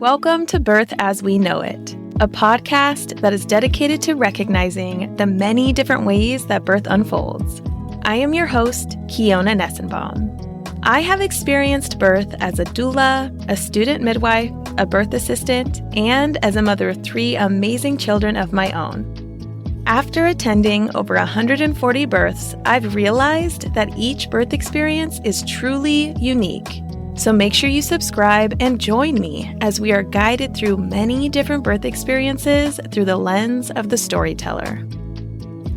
Welcome to Birth as We Know It, a podcast that is dedicated to recognizing the many different ways that birth unfolds. I am your host, Kiona Nessenbaum. I have experienced birth as a doula, a student midwife, a birth assistant, and as a mother of 3 amazing children of my own. After attending over 140 births, I've realized that each birth experience is truly unique. So make sure you subscribe and join me as we are guided through many different birth experiences through the lens of the storyteller.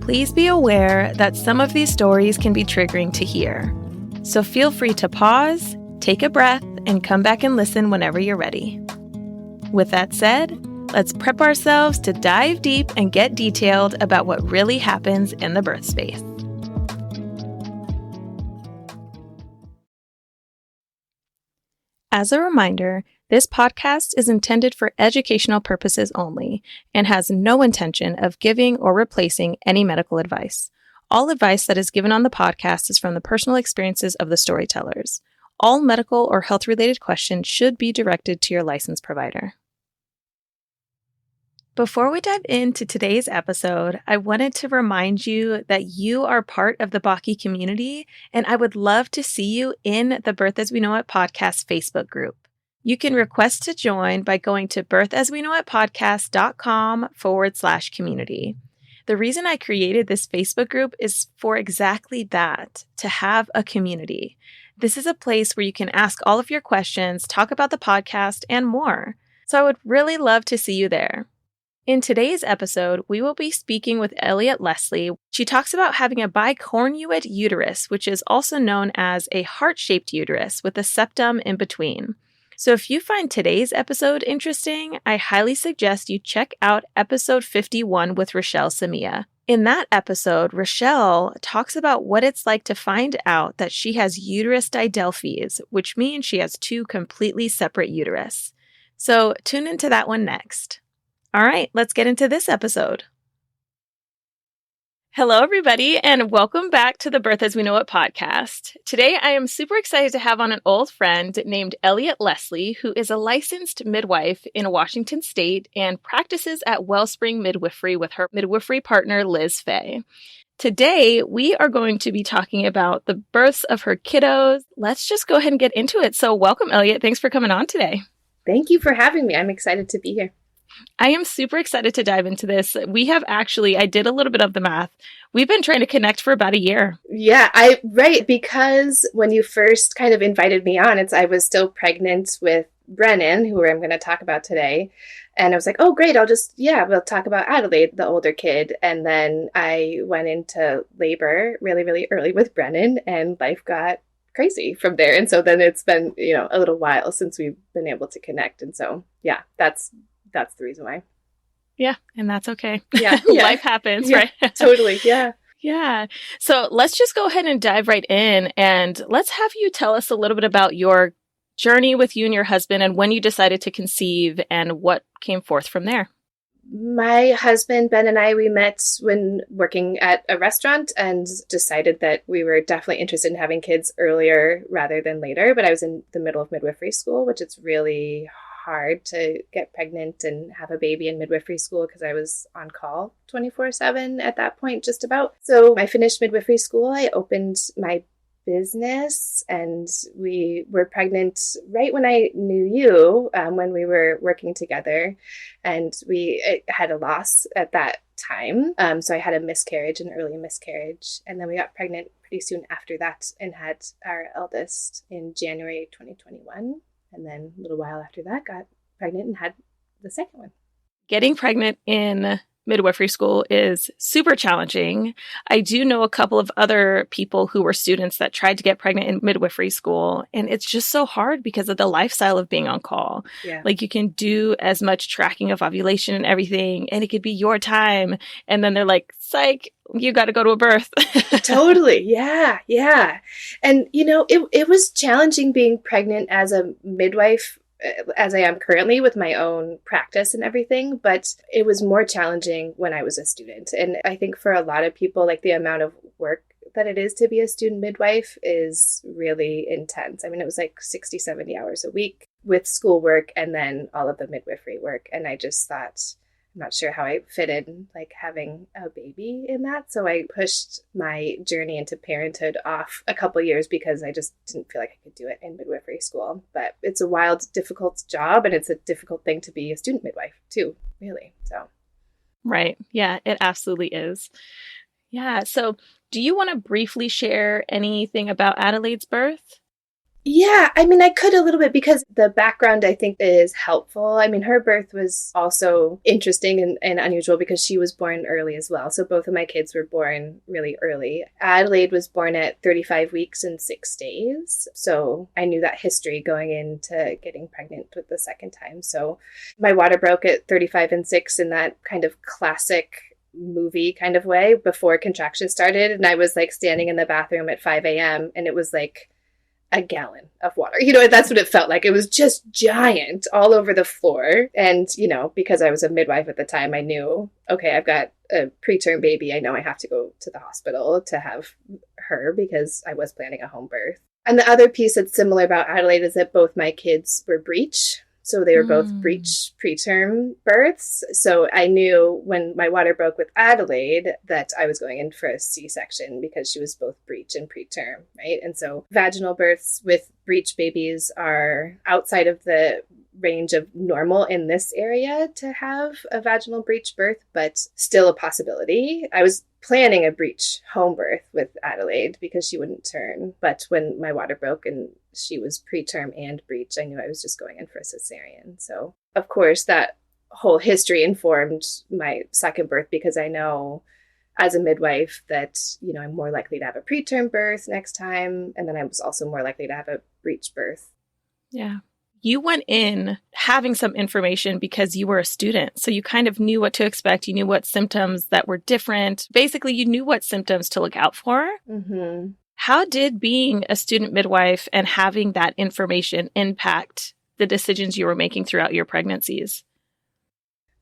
Please be aware that some of these stories can be triggering to hear. So feel free to pause, take a breath, and come back and listen whenever you're ready. With that said, let's prep ourselves to dive deep and get detailed about what really happens in the birth space. As a reminder, this podcast is intended for educational purposes only and has no intention of giving or replacing any medical advice. All advice that is given on the podcast is from the personal experiences of the storytellers. All medical or health-related questions should be directed to your licensed provider. Before we dive into today's episode, I wanted to remind you that you are part of the Baki community, and I would love to see you in the Birth As We Know It podcast Facebook group. You can request to join by going to birthasweknowitpodcast.com/community. The reason I created this Facebook group is for exactly that, to have a community. This is a place where you can ask all of your questions, talk about the podcast, and more. So I would really love to see you there. In today's episode, we will be speaking with Elliott Leslie. She talks about having a bicornuate uterus, which is also known as a heart-shaped uterus with a septum in between. So if you find today's episode interesting, I highly suggest you check out episode 51 with Rochelle Samia. In that episode, Rochelle talks about what it's like to find out that she has uterus didelphes, which means she has 2 completely separate uterus. So tune into that one next. All right, let's get into this episode. Hello, everybody, and welcome back to the Birth As We Know It podcast. Today, I am super excited to have on an old friend named Elliott Leslie, who is a licensed midwife in Washington State and practices at Wellspring Midwifery with her midwifery partner, Liz Fay. Today, we are going to be talking about the births of her kiddos. Let's just go ahead and get into it. So welcome, Elliott. Thanks for coming on today. Thank you for having me. I'm excited to be here. I am super excited to dive into this. We have actually, I did a little bit of the math. We've been trying to connect for about a year. Yeah, because when you first kind of invited me on, I was still pregnant with Brennan, who I'm going to talk about today. And I was like, oh, great. We'll talk about Adelaide, the older kid. And then I went into labor really, really early with Brennan, and life got crazy from there. And so then it's been, a little while since we've been able to connect. And so, yeah, that's the reason why. Yeah, and that's okay. Yeah. Life happens, yeah, right? Totally, yeah. Yeah. So let's just go ahead and dive right in, and let's have you tell us a little bit about your journey with you and your husband and when you decided to conceive and what came forth from there. My husband, Ben, and I, we met when working at a restaurant and decided that we were definitely interested in having kids earlier rather than later. But I was in the middle of midwifery school, which it's really hard to get pregnant and have a baby in midwifery school because I was on call 24/7 at that point, just about. So I finished midwifery school. I opened my business, and we were pregnant right when I knew you, when we were working together, and we had a loss at that time. So I had an early miscarriage, and then we got pregnant pretty soon after that and had our eldest in January 2021. And then a little while after that, got pregnant and had the second one. Getting pregnant in midwifery school is super challenging. I do know a couple of other people who were students that tried to get pregnant in midwifery school, and it's just so hard because of the lifestyle of being on call. Yeah. Like, you can do as much tracking of ovulation and everything, and it could be your time. And then they're like, psych, you got to go to a birth. Totally. Yeah. Yeah. And, it was challenging being pregnant as a midwife, as I am currently with my own practice and everything, but it was more challenging when I was a student. And I think for a lot of people, like, the amount of work that it is to be a student midwife is really intense. I mean, it was like 60, 70 hours a week with schoolwork and then all of the midwifery work. And I just thought, I'm not sure how I fit in like having a baby in that. So I pushed my journey into parenthood off a couple years because I just didn't feel like I could do it in midwifery school. But it's a wild, difficult job, and it's a difficult thing to be a student midwife too, really. So. Right. Yeah, it absolutely is. Yeah. So do you want to briefly share anything about Adelaide's birth? Yeah, I mean, I could a little bit because the background I think is helpful. I mean, her birth was also interesting and unusual because she was born early as well. So both of my kids were born really early. Adelaide was born at 35 weeks and 6 days. So I knew that history going into getting pregnant with the second time. So my water broke at 35 and 6 in that kind of classic movie kind of way before contractions started. And I was like standing in the bathroom at 5 a.m. and it was like a gallon of water. You know, that's what it felt like. It was just giant all over the floor. And, you know, because I was a midwife at the time, I knew, okay, I've got a preterm baby. I know I have to go to the hospital to have her because I was planning a home birth. And the other piece that's similar about Adelaide is that both my kids were breech. So they were both breech preterm births. So I knew when my water broke with Adelaide that I was going in for a C-section because she was both breech and preterm, right? And so vaginal births with breech babies are outside of the range of normal in this area to have a vaginal breech birth, but still a possibility. I was planning a breech home birth with Adelaide because she wouldn't turn. But when my water broke and she was preterm and breech, I knew I was just going in for a cesarean. So, of course, that whole history informed my second birth because I know as a midwife that, you know, I'm more likely to have a preterm birth next time. And then I was also more likely to have a breech birth. Yeah. You went in having some information because you were a student. So you kind of knew what to expect. You knew what symptoms that were different. Basically, you knew what symptoms to look out for. Mm-hmm. How did being a student midwife and having that information impact the decisions you were making throughout your pregnancies?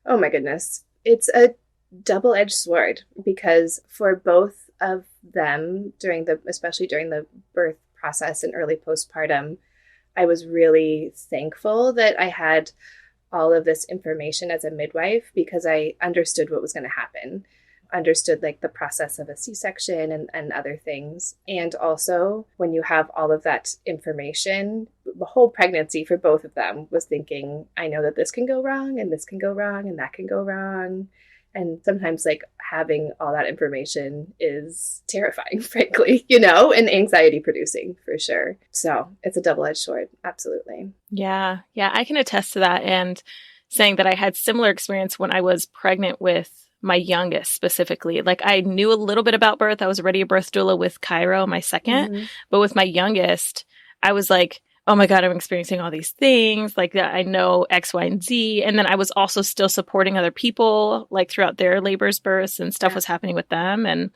Oh my goodness. It's a double-edged sword because for both of them especially during the birth process and early postpartum, I was really thankful that I had all of this information as a midwife because I understood what was going to happen, understood like the process of a C-section and other things. And also when you have all of that information, the whole pregnancy for both of them was thinking, I know that this can go wrong and this can go wrong and that can go wrong. And sometimes like having all that information is terrifying, frankly, you know, and anxiety producing for sure. So it's a double-edged sword. Absolutely. Yeah. Yeah. I can attest to that. And saying that I had similar experience when I was pregnant with my youngest specifically. Like I knew a little bit about birth. I was already a birth doula with Cairo, my second, Mm-hmm. but with my youngest, I was like, oh my God, I'm experiencing all these things. Like I know X, Y, and Z. And then I was also still supporting other people like throughout their labors, births and stuff was happening with them. And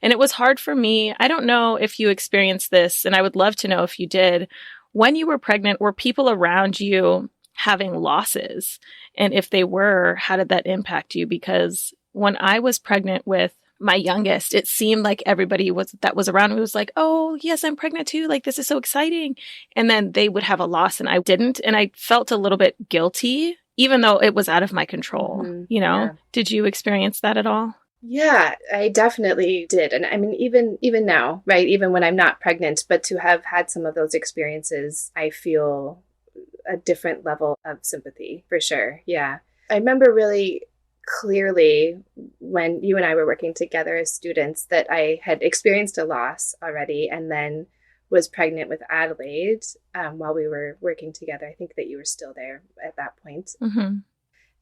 it was hard for me. I don't know if you experienced this, and I would love to know if you did. When you were pregnant, were people around you having losses? And if they were, how did that impact you? Because when I was pregnant with my youngest, it seemed like everybody that was around me was like, oh, yes, I'm pregnant too. Like, this is so exciting. And then they would have a loss and I didn't. And I felt a little bit guilty, even though it was out of my control. Mm-hmm. You know, Yeah. Did you experience that at all? Yeah, I definitely did. And I mean, even now, right, even when I'm not pregnant, but to have had some of those experiences, I feel a different level of sympathy for sure. Yeah. I remember really clearly when you and I were working together as students that I had experienced a loss already and then was pregnant with Adelaide while we were working together. I think that you were still there at that point. Mm-hmm.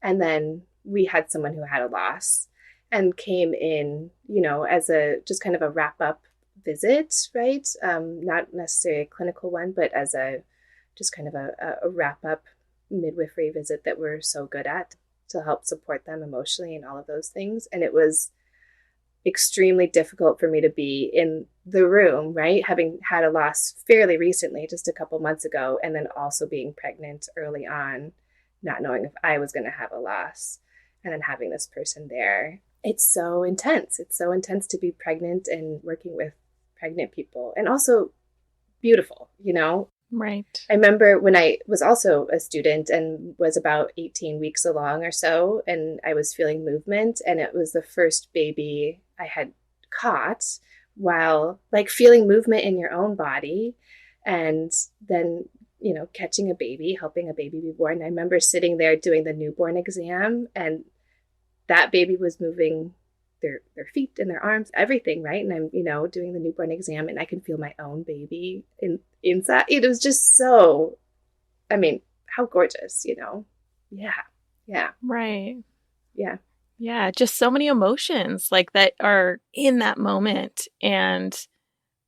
And then we had someone who had a loss and came in, you know, as a just kind of a wrap up visit, right? Not necessarily a clinical one, but as a just kind of a wrap up midwifery visit that we're so good at to help support them emotionally and all of those things. And it was extremely difficult for me to be in the room, right? Having had a loss fairly recently, just a couple months ago, and then also being pregnant early on, not knowing if I was going to have a loss, and then having this person there. It's so intense. It's so intense to be pregnant and working with pregnant people, and also beautiful, you know? Right. I remember when I was also a student and was about 18 weeks along or so, and I was feeling movement, and it was the first baby I had caught while like feeling movement in your own body, and then, you know, catching a baby, helping a baby be born. I remember sitting there doing the newborn exam, and that baby was moving their feet and their arms, everything, right? And I'm, you know, doing the newborn exam, and I can feel my own baby inside. It was just so, I mean, how gorgeous, you know? Yeah. Yeah. Right. Yeah. Yeah. Just so many emotions like that are in that moment. And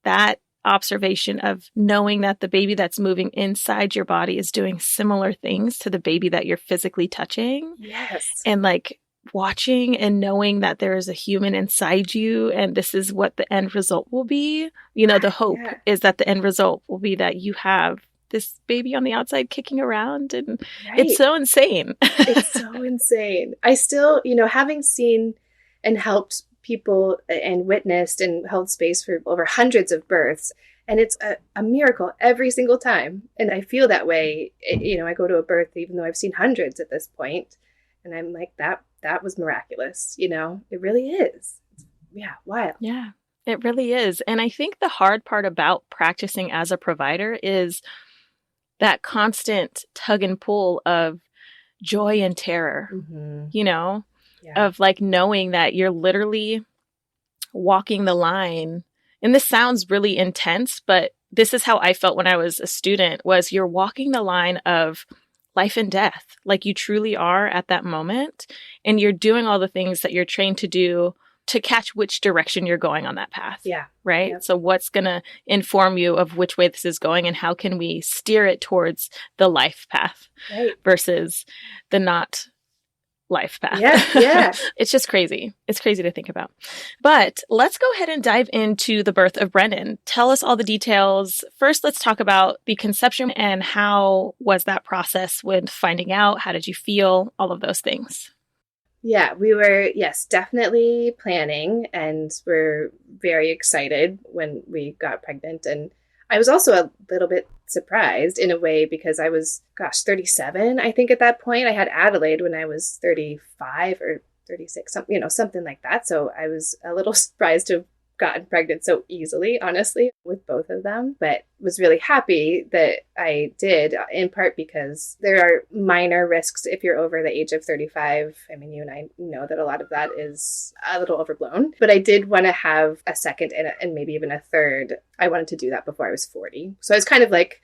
that observation of knowing that the baby that's moving inside your body is doing similar things to the baby that you're physically touching. Yes. And like watching and knowing that there is a human inside you and this is what the end result will be. You know, the hope is that the end result will be that you have this baby on the outside kicking around, and it's so insane. It's so insane. I still, you know, having seen and helped people and witnessed and held space for over hundreds of births, and it's a miracle every single time. And I feel that way. You know, I go to a birth even though I've seen hundreds at this point, and I'm like, that was miraculous. You know, it really is. Yeah, wild. Yeah, it really is. And I think the hard part about practicing as a provider is that constant tug and pull of joy and terror, you know, of like knowing that you're literally walking the line. And this sounds really intense, but this is how I felt when I was a student, was you're walking the line of life and death. Like you truly are at that moment, and you're doing all the things that you're trained to do to catch which direction you're going on that path. Yeah. Right. Yep. So what's going to inform you of which way this is going, and how can we steer it towards the life path versus the not life path. Yeah. It's just crazy. It's crazy to think about. But let's go ahead and dive into the birth of Brennan. Tell us all the details. First, let's talk about the conception and how was that process with finding out? How did you feel? All of those things. Yeah, we were, yes, definitely planning, and we're very excited when we got pregnant. And I was also a little bit surprised in a way because I was, 37, I think at that point. I had Adelaide when I was 35 or 36, something like that. So I was a little surprised to have gotten pregnant so easily, honestly, with both of them, but was really happy that I did, in part because there are minor risks if you're over the age of 35. I mean, you and I know that a lot of that is a little overblown, but I did want to have a second and maybe even a third. I wanted to do that before I was 40. So I was kind of like,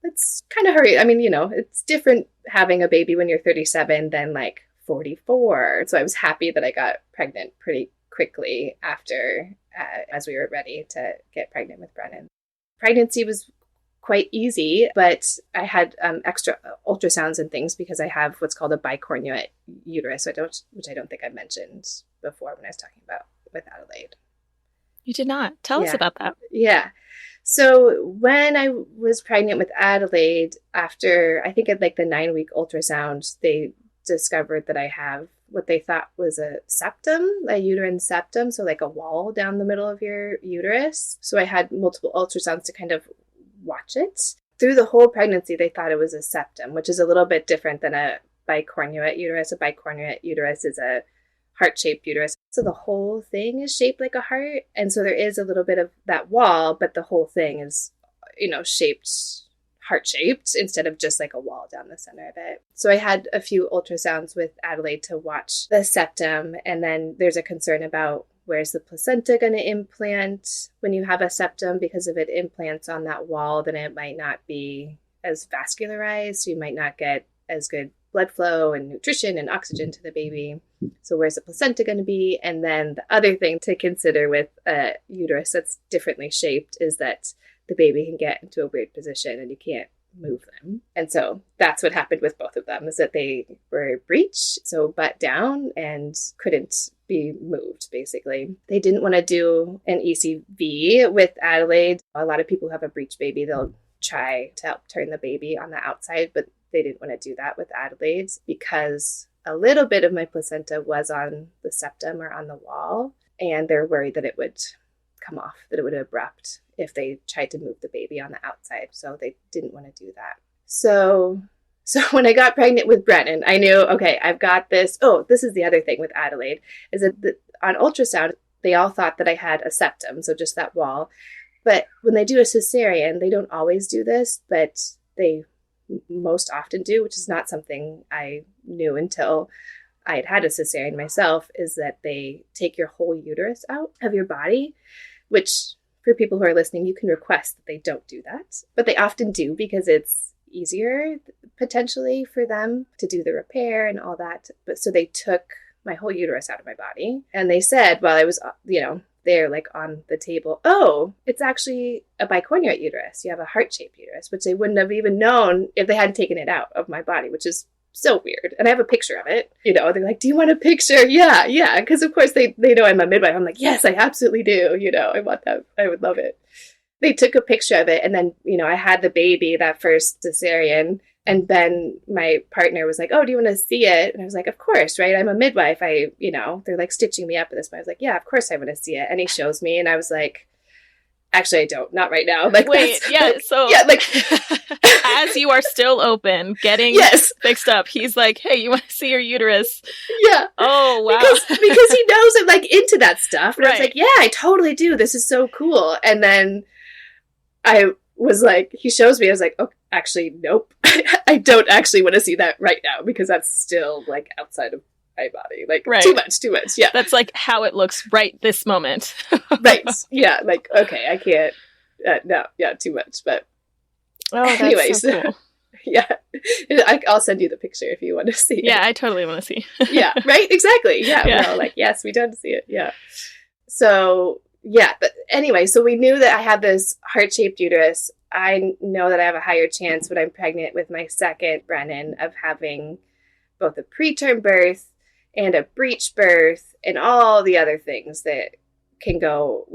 let's kind of hurry. I mean, it's different having a baby when you're 37 than like 44. So I was happy that I got pregnant pretty quickly after, as we were ready to get pregnant with Brennan. Pregnancy was quite easy, but I had extra ultrasounds and things because I have what's called a bicornuate uterus, which I don't think I mentioned before when I was talking about with Adelaide. You did not. Tell us about that. Yeah. So when I was pregnant with Adelaide, after I think at like the 9-week ultrasound, they discovered that I have what they thought was a septum, a uterine septum, so like a wall down the middle of your uterus. So I had multiple ultrasounds to kind of watch it. Through the whole pregnancy, they thought it was a septum, which is a little bit different than a bicornuate uterus. A bicornuate uterus is a heart-shaped uterus. So the whole thing is shaped like a heart. And so there is a little bit of that wall, but the whole thing is, shaped heart-shaped instead of just like a wall down the center of it. So I had a few ultrasounds with Adelaide to watch the septum. And then there's a concern about where's the placenta going to implant when you have a septum, because if it implants on that wall, then it might not be as vascularized. So you might not get as good blood flow and nutrition and oxygen to the baby. So where's the placenta going to be? And then the other thing to consider with a uterus that's differently shaped is that the baby can get into a weird position and you can't move them. And so that's what happened with both of them, is that they were breech, so butt down, and couldn't be moved, basically. They didn't want to do an ECV with Adelaide. A lot of people who have a breech baby, they'll try to help turn the baby on the outside, but they didn't want to do that with Adelaide because a little bit of my placenta was on the septum or on the wall, and they're worried that it would come off, that it would abrupt if they tried to move the baby on the outside. So they didn't want to do that. So when I got pregnant with Brennan, I knew, okay, I've got this. Oh, this is the other thing with Adelaide, is that on ultrasound, they all thought that I had a septum, so just that wall. But when they do a cesarean, they don't always do this, but they most often do, which is not something I knew until I had a cesarean myself, is that they take your whole uterus out of your body, which for people who are listening, you can request that they don't do that. But they often do because it's easier potentially for them to do the repair and all that. But so they took my whole uterus out of my body. And they said, while I was, there like on the table, oh, it's actually a bicornuate uterus. You have a heart-shaped uterus, which they wouldn't have even known if they hadn't taken it out of my body, which is so weird. And I have a picture of it. They're like, do you want a picture? Yeah. Because of course they know I'm a midwife. I'm like, yes, I absolutely do. I want that. I would love it. They took a picture of it. And then, I had the baby, that first cesarean. And then my partner was like, oh, do you want to see it? And I was like, of course, right? I'm a midwife. They're like stitching me up at this point. I was like, yeah, of course I want to see it. And he shows me and I was like, actually, I don't, not right now. Like, wait, yeah. So yeah, like as you are still open, getting fixed up, he's like, hey, you want to see your uterus? Yeah. Oh, wow. Because he knows I'm like into that stuff. And right. I was like, yeah, I totally do. This is so cool. And then I was like, he shows me, I was like, oh, actually, nope. I don't actually want to see that right now because that's still like outside of my body. Like too much. Yeah. That's like how it looks right this moment. Right. Yeah. Like, okay, I can't, no, yeah, too much. But anyways, so cool. Yeah, I'll send you the picture if you want to see it. Yeah, I totally want to see. Yeah, right? Exactly. Yeah. We're all like, yes, we don't see it. Yeah. So, yeah. But anyway, so we knew that I had this heart-shaped uterus. I know that I have a higher chance when I'm pregnant with my second Brennan of having both a preterm birth and a breech birth and all the other things that can go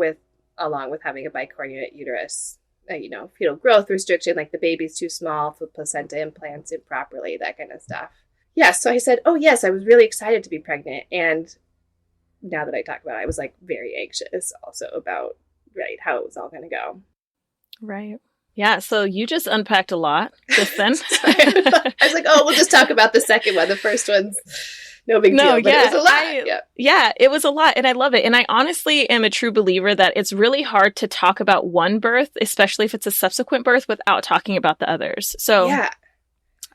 along with having a bicornuate uterus. Fetal growth restriction, like the baby's too small, the placenta implants improperly, that kind of stuff. Yeah, so I said, oh yes, I was really excited to be pregnant. And now that I talk about it, I was like very anxious also about, how it was all going to go. Right. Yeah, so you just unpacked a lot just then. I was like, oh, we'll just talk about the second one. The first one's no big deal, but it was a lot. Yeah, it was a lot, and I love it. And I honestly am a true believer that it's really hard to talk about one birth, especially if it's a subsequent birth, without talking about the others. So yeah.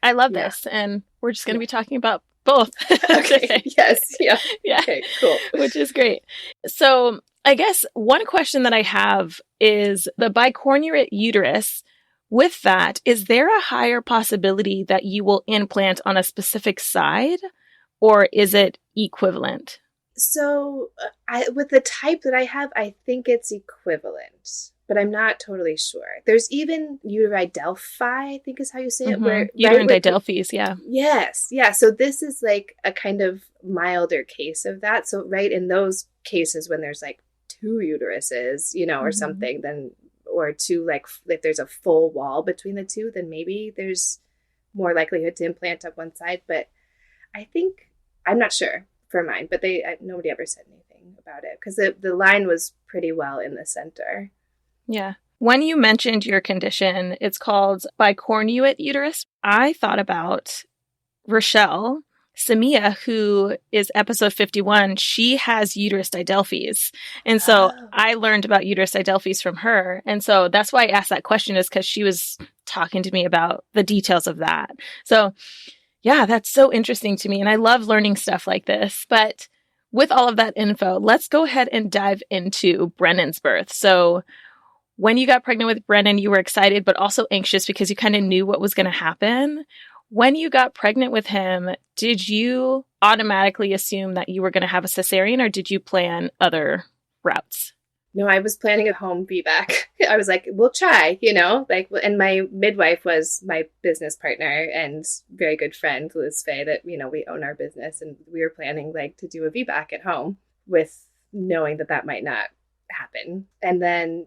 I love this, and we're just going to be talking about both. Okay, yes, yeah. Okay, cool. Which is great. So I guess one question that I have is the bicornuate uterus. With that, is there a higher possibility that you will implant on a specific side, or is it equivalent? So with the type that I have, I think it's equivalent, but I'm not totally sure. There's even Uteri-Delphi, I think is how you say it. Where uterine didelphes, yeah. Yes, yeah. So this is like a kind of milder case of that. So in those cases when there's like two uteruses, or something, then, or two, like if there's a full wall between the two, then maybe there's more likelihood to implant on one side. But I think, I'm not sure for mine, but nobody ever said anything about it because the line was pretty well in the center. Yeah. When you mentioned your condition, it's called bicornuate uterus. I thought about Rochelle Samia, who is episode 51. She has uterus didelphes. And so I learned about uterus didelphes from her. And so that's why I asked that question, is because she was talking to me about the details of that. So yeah, that's so interesting to me. And I love learning stuff like this. But with all of that info, let's go ahead and dive into Brennan's birth. So when you got pregnant with Brennan, you were excited, but also anxious because you kind of knew what was going to happen. When you got pregnant with him, did you automatically assume that you were going to have a cesarean, or did you plan other routes? No, I was planning a home VBAC. I was like, we'll try, and my midwife was my business partner and very good friend, Liz Faye, that, we own our business, and we were planning to do a VBAC at home with knowing that might not happen. And then,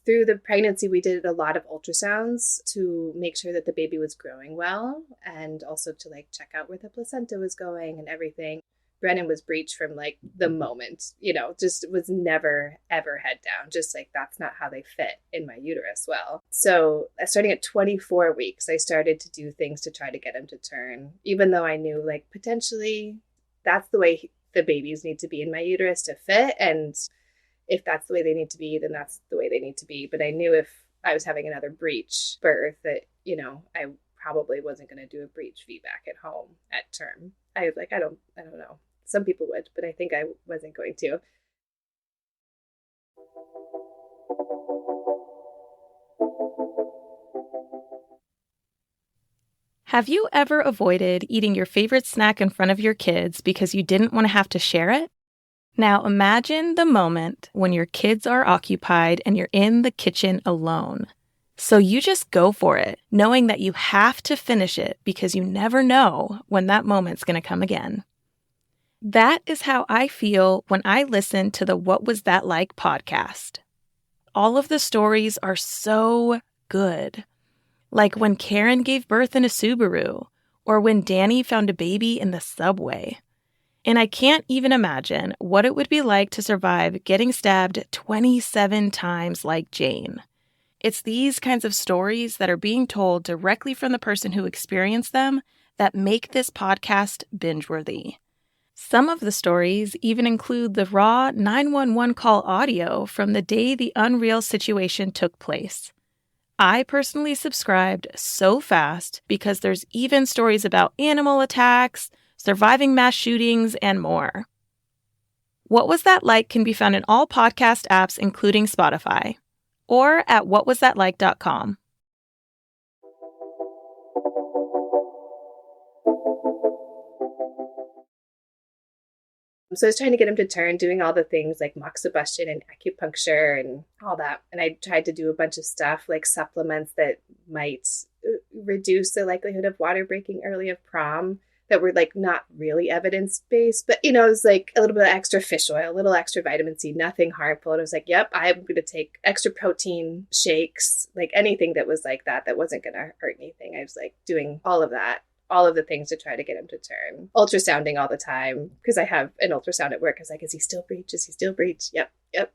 through the pregnancy, we did a lot of ultrasounds to make sure that the baby was growing well, and also to check out where the placenta was going and everything. Brennan was breech from like the moment, just was never, ever head down. Just like that's not how they fit in my uterus well. So starting at 24 weeks, I started to do things to try to get him to turn, even though I knew like potentially that's the way the babies need to be in my uterus to fit. And if that's the way they need to be, then that's the way they need to be. But I knew if I was having another breech birth that, I probably wasn't going to do a breech VBAC at home at term. I was like, I don't know. Some people would, but I think I wasn't going to. Have you ever avoided eating your favorite snack in front of your kids because you didn't want to have to share it? Now imagine the moment when your kids are occupied and you're in the kitchen alone. So you just go for it, knowing that you have to finish it because you never know when that moment's going to come again. That is how I feel when I listen to the What Was That Like podcast. All of the stories are so good. Like when Karen gave birth in a Subaru, or when Danny found a baby in the subway. And I can't even imagine what it would be like to survive getting stabbed 27 times like Jane. It's these kinds of stories that are being told directly from the person who experienced them that make this podcast binge-worthy. Some of the stories even include the raw 911 call audio from the day the unreal situation took place. I personally subscribed so fast because there's even stories about animal attacks, surviving mass shootings, and more. What Was That Like can be found in all podcast apps, including Spotify, or at whatwasthatlike.com. So I was trying to get him to turn, doing all the things like moxibustion and acupuncture and all that. And I tried to do a bunch of stuff like supplements that might reduce the likelihood of water breaking early of prom that were like not really evidence-based, but it was like a little bit of extra fish oil, a little extra vitamin C, nothing harmful. And I was like, yep, I'm going to take extra protein shakes, like anything that was like that wasn't going to hurt anything. I was like doing all of that, all of the things to try to get him to turn. Ultrasounding all the time because I have an ultrasound at work. I was like, is he still breech? Is he still breech?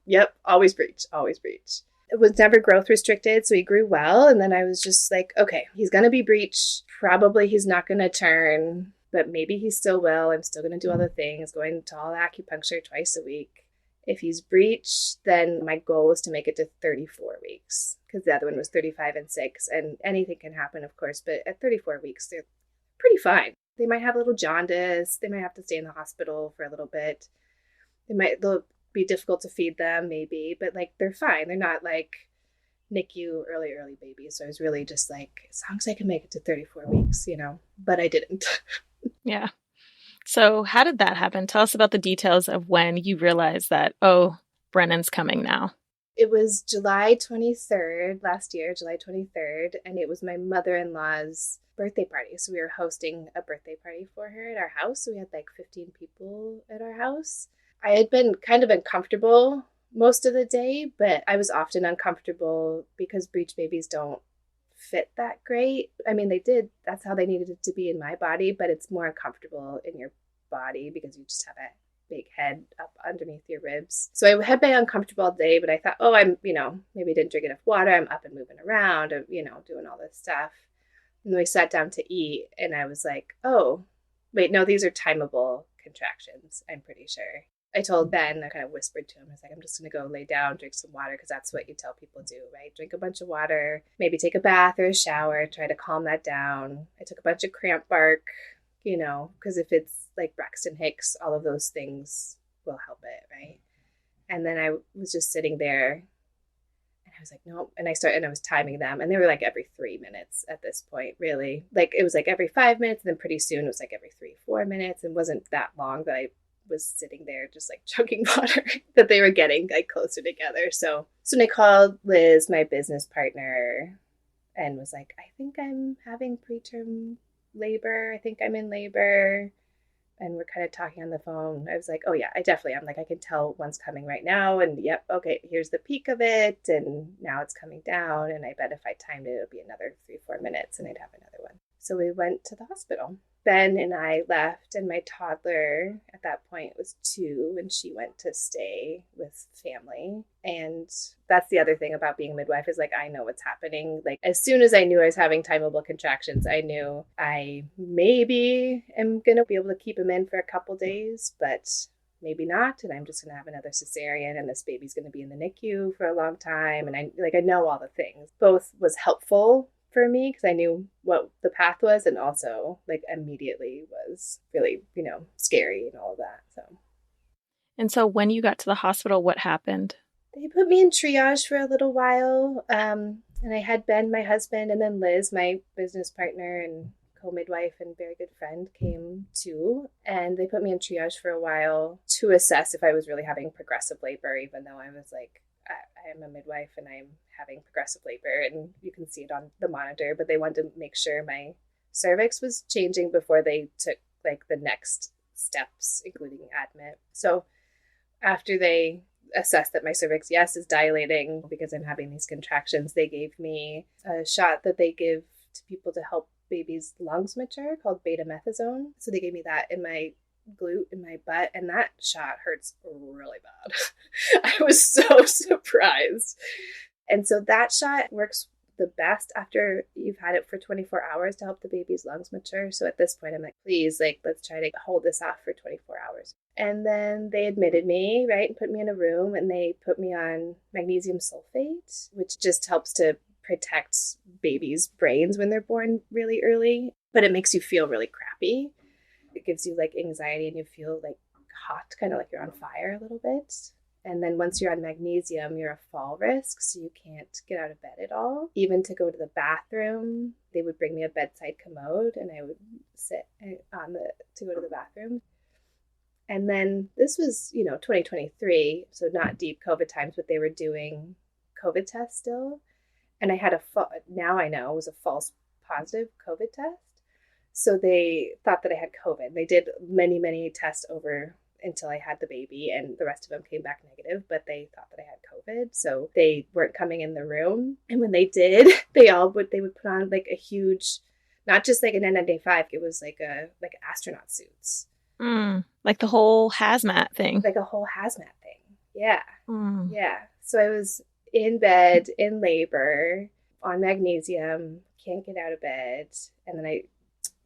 Yep. Always breech, always breech. It was never growth restricted, so he grew well. And then I was just like, okay, he's going to be breech. Probably he's not going to turn, but maybe he still will. I'm still going to do other things, going to all acupuncture twice a week. If he's breech, then my goal was to make it to 34 weeks because the other one was 35 and 6. And anything can happen, of course, but at 34 weeks, they're pretty fine. They might have a little jaundice. They might have to stay in the hospital for a little bit. They'll be difficult to feed them, maybe, but like they're fine. They're not like NICU early babies. So I was really just like, as long as I can make it to 34 weeks, but I didn't. Yeah. So how did that happen? Tell us about the details of when you realized that, oh, Brennan's coming now. It was July 23rd, last year, July 23rd, and it was my mother-in-law's birthday party. So we were hosting a birthday party for her at our house. So we had like 15 people at our house. I had been kind of uncomfortable most of the day, but I was often uncomfortable because breech babies don't fit that great. I mean, they did. That's how they needed it to be in my body, but it's more uncomfortable in your body because you just have a big head up underneath your ribs. So I had been uncomfortable all day, but I thought, oh, I'm, maybe I didn't drink enough water. I'm up and moving around, doing all this stuff. And we sat down to eat and I was like, oh, wait, no, these are timeable contractions, I'm pretty sure. I told Ben, I kind of whispered to him, I was like, I'm just going to go lay down, drink some water, because that's what you tell people do, right? Drink a bunch of water, maybe take a bath or a shower, try to calm that down. I took a bunch of cramp bark, because if it's like Braxton Hicks, all of those things will help it, right? And then I was just sitting there and I was like, nope. And I was timing them, and they were like every 3 minutes at this point, really. Like it was like every 5 minutes, and then pretty soon it was like every 3-4 minutes, and wasn't that long that I was sitting there just like chugging water that they were getting like closer together. So when I called Liz, my business partner, and was like, I think I'm having preterm labor. I think I'm in labor. And we're kind of talking on the phone. I was like, oh yeah, I definitely am. Like, I can tell one's coming right now. And yep, okay, here's the peak of it. And now it's coming down. And I bet if I timed it, it'll be another 3-4 minutes and I'd have another one. So we went to the hospital. Ben and I left, and my toddler at that point was 2, and she went to stay with family. And that's the other thing about being a midwife is like, I know what's happening. Like, as soon as I knew I was having timeable contractions, I knew I maybe am going to be able to keep him in for a couple days, but maybe not. And I'm just going to have another cesarean, and this baby's going to be in the NICU for a long time. And I know all the things. Both was helpful for me because I knew what the path was, and also like immediately was really, scary and all of that. And so when you got to the hospital, what happened? They put me in triage for a little while. And I had Ben, my husband, and then Liz, my business partner and co-midwife and very good friend, came too. And they put me in triage for a while to assess if I was really having progressive labor, even though I was like, I am a midwife and I'm having progressive labor, and you can see it on the monitor, but they wanted to make sure my cervix was changing before they took like the next steps, including admit. So after they assessed that my cervix, yes, is dilating because I'm having these contractions, they gave me a shot that they give to people to help babies' lungs mature called betamethasone. So they gave me that in my glute in my butt, and that shot hurts really bad. I was so surprised. And so that shot works the best after you've had it for 24 hours to help the baby's lungs mature. So at this point, I'm like, please, like, let's try to hold this off for 24 hours. And then they admitted me, right, and put me in a room, and they put me on magnesium sulfate, which just helps to protect babies' brains when they're born really early, but it makes you feel really crappy. It gives you like anxiety, and you feel like hot, kind of like you're on fire a little bit. And then once you're on magnesium, you're a fall risk, so you can't get out of bed at all. Even to go to the bathroom, they would bring me a bedside commode, and I would sit to go to the bathroom. And then this was, 2023, so not deep COVID times, but they were doing COVID tests still. And I had now I know it was a false positive COVID test. So they thought that I had COVID. They did many, many tests over until I had the baby, and the rest of them came back negative, but they thought that I had COVID. So they weren't coming in the room. And when they did, they would put on like a huge, not just like an N95, it was like astronaut suits. Like the whole hazmat thing. Like a whole hazmat thing. Yeah. Yeah. So I was in bed, in labor, on magnesium, can't get out of bed. And then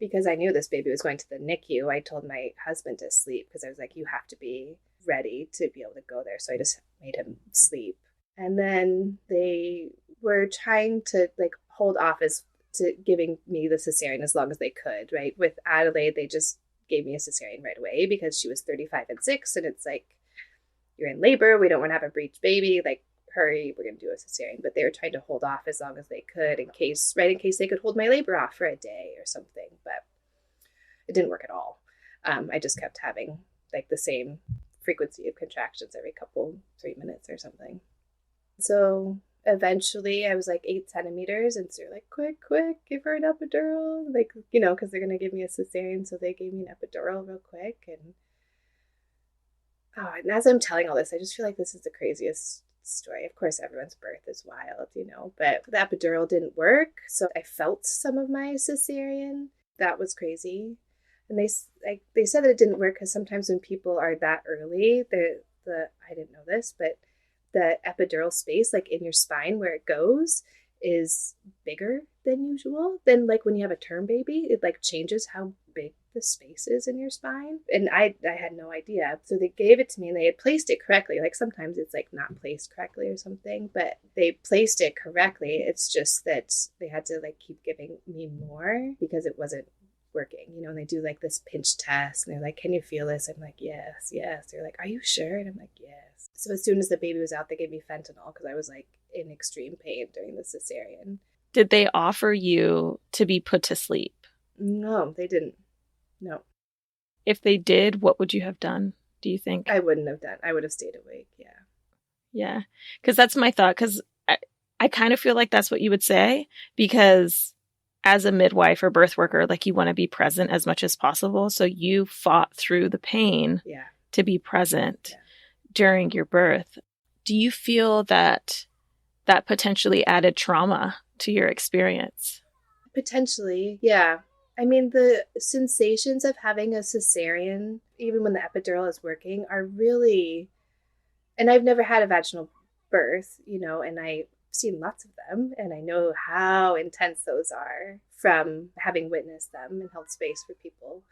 because I knew this baby was going to the NICU, I told my husband to sleep because I was like, you have to be ready to be able to go there. So I just made him sleep. And then they were trying to like hold off as to giving me the cesarean as long as they could, right? With Adelaide, they just gave me a cesarean right away because she was 35 and 6. And it's like, you're in labor. We don't want to have a breech baby. Like, hurry, we're going to do a cesarean. But they were trying to hold off as long as they could in case they could hold my labor off for a day or something. But it didn't work at all. I just kept having like the same frequency of contractions every 3 minutes or something. So eventually I was like 8 centimeters, and so they're like, quick, give her an epidural. Like, because they're going to give me a cesarean. So they gave me an epidural real quick. And as I'm telling all this, I just feel like this is the craziest story. Of course, everyone's birth is wild, but the epidural didn't work. So I felt some of my cesarean. That was crazy. And they said that it didn't work because sometimes when people are that early, I didn't know this, but the epidural space, like in your spine where it goes, is bigger than usual. Then like when you have a term baby, it like changes how big the space is in your spine. And I had no idea. So they gave it to me and they had placed it correctly. Like sometimes it's like not placed correctly or something, but they placed it correctly. It's just that they had to like keep giving me more because it wasn't working, and they do like this pinch test and they're like, can you feel this? I'm like, yes. They're like, are you sure? And I'm like, yes. So as soon as the baby was out, they gave me fentanyl because I was like in extreme pain during the cesarean. Did they offer you to be put to sleep? No, they didn't. No. If they did, what would you have done, do you think? I wouldn't have done. I would have stayed awake, yeah. Yeah, because that's my thought, because I kind of feel like that's what you would say, because as a midwife or birth worker, like you want to be present as much as possible. So you fought through the pain to be present during your birth. Do you feel that potentially added trauma to your experience? Potentially, yeah. I mean, the sensations of having a cesarean, even when the epidural is working, are really, and I've never had a vaginal birth, and I've seen lots of them, and I know how intense those are from having witnessed them and held space for people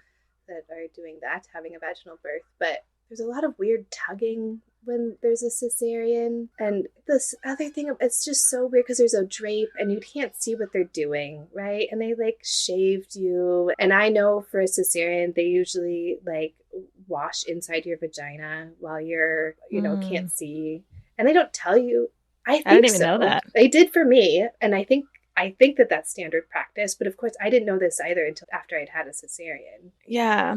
that are doing that, having a vaginal birth. But there's a lot of weird tugging when there's a cesarean. And this other thing, it's just so weird because there's a drape and you can't see what they're doing, right? And they like shaved you. And I know for a cesarean, they usually like wash inside your vagina while you're, can't see. And they don't tell you. I didn't even know that. They did for me. And I think that that's standard practice. But of course, I didn't know this either until after I'd had a cesarean. Yeah.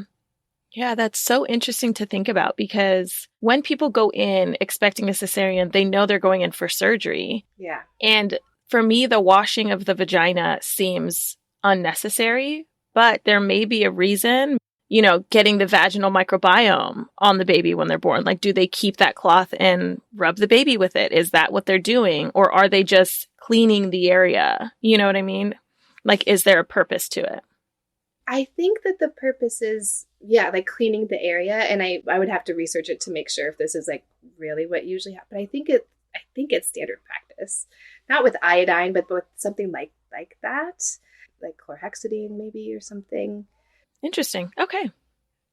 Yeah, that's so interesting to think about because when people go in expecting a cesarean, they know they're going in for surgery. Yeah. And for me, the washing of the vagina seems unnecessary, but there may be a reason, getting the vaginal microbiome on the baby when they're born. Like, do they keep that cloth and rub the baby with it? Is that what they're doing? Or are they just cleaning the area? You know what I mean? Like, is there a purpose to it? I think that the purpose is, like cleaning the area. And I would have to research it to make sure if this is like really what usually happens. But I think it's standard practice, not with iodine, but with something like that, like chlorhexidine maybe or something. Interesting. Okay.